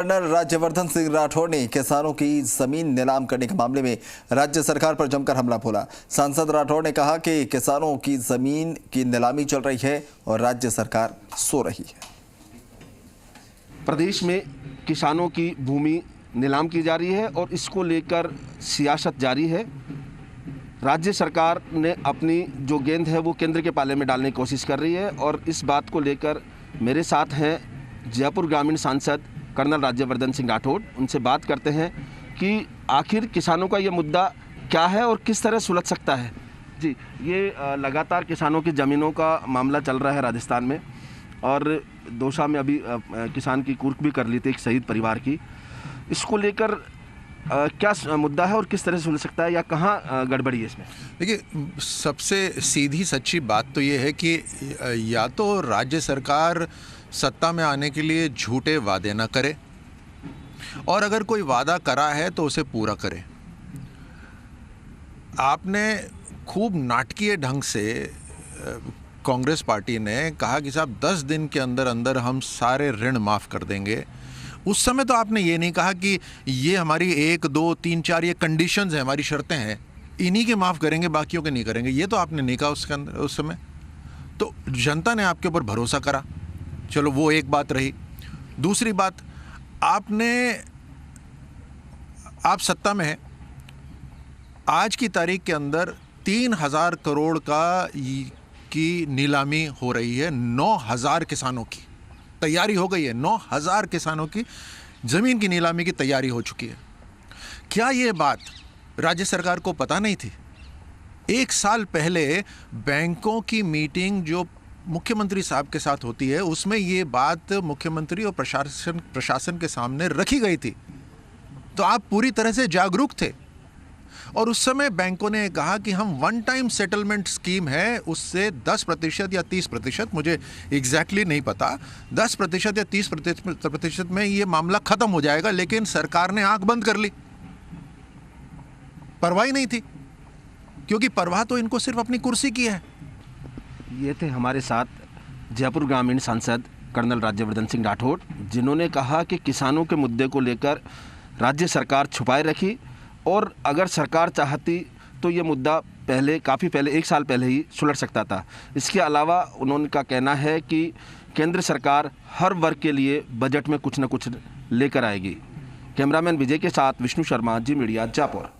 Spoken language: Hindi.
कर्नल राज्यवर्धन सिंह राठौड़ ने किसानों की जमीन नीलाम करने के मामले में राज्य सरकार पर जमकर हमला बोला। सांसद राठौड़ ने कहा कि किसानों की जमीन की नीलामी चल रही है और राज्य सरकार सो रही है। प्रदेश में किसानों की भूमि नीलाम की जा रही है और इसको लेकर सियासत जारी है। राज्य सरकार ने अपनी जो गेंद है वो केंद्र के पाले में डालने की कोशिश कर रही है और इस बात को लेकर मेरे साथ हैं जयपुर ग्रामीण सांसद कर्नल राज्यवर्धन सिंह राठौड़। उनसे बात करते हैं कि आखिर किसानों का ये मुद्दा क्या है और किस तरह सुलझ सकता है। जी, ये लगातार किसानों की ज़मीनों का मामला चल रहा है राजस्थान में और दौसा में अभी किसान की कुर्क भी कर ली थी एक शहीद परिवार की। इसको लेकर क्या मुद्दा है और किस तरह से सुलझ सकता है या कहाँ गड़बड़ी है इसमें? देखिए, सबसे सीधी सच्ची बात तो ये है कि या तो राज्य सरकार सत्ता में आने के लिए झूठे वादे न करे और अगर कोई वादा करा है तो उसे पूरा करे। आपने खूब नाटकीय ढंग से कांग्रेस पार्टी ने कहा कि साहब 10 दिन के अंदर अंदर हम सारे ऋण माफ़ कर देंगे। उस समय तो आपने ये नहीं कहा कि ये हमारी 1, 2, 3, 4 ये कंडीशंस हैं, हमारी शर्तें हैं, इन्हीं के माफ़ करेंगे, बाकियों के नहीं करेंगे। ये तो आपने नहीं कहा उसके अंदर उस समय। तो जनता ने आपके ऊपर भरोसा करा, चलो वो एक बात रही। दूसरी बात, आप सत्ता में हैं, आज की तारीख के अंदर 3000 करोड़ की नीलामी हो रही है। 9000 किसानों की तैयारी हो गई है। 9000 किसानों की ज़मीन की नीलामी की तैयारी हो चुकी है। क्या ये बात राज्य सरकार को पता नहीं थी? 1 साल पहले बैंकों की मीटिंग जो मुख्यमंत्री साहब के साथ होती है, उसमें ये बात मुख्यमंत्री और प्रशासन के सामने रखी गई थी। तो आप पूरी तरह से जागरूक थे और उस समय बैंकों ने कहा कि हम वन टाइम सेटलमेंट स्कीम है, उससे 10% या 30%, मुझे एग्जैक्टली नहीं पता, 10% या 30% में ये मामला खत्म हो जाएगा। लेकिन सरकार ने आंख बंद कर ली, परवाह ही नहीं थी, क्योंकि परवाह तो इनको सिर्फ अपनी कुर्सी की है। ये थे हमारे साथ जयपुर ग्रामीण सांसद कर्नल राज्यवर्धन सिंह राठौड़, जिन्होंने कहा कि किसानों के मुद्दे को लेकर राज्य सरकार छुपाए रखी और अगर सरकार चाहती तो ये मुद्दा काफ़ी पहले 1 साल पहले ही सुलझ सकता था। इसके अलावा उन्होंने का कहना है कि केंद्र सरकार हर वर्ग के लिए बजट में कुछ न कुछ लेकर आएगी। कैमरामैन विजय के साथ विष्णु शर्मा, जी मीडिया, जयपुर।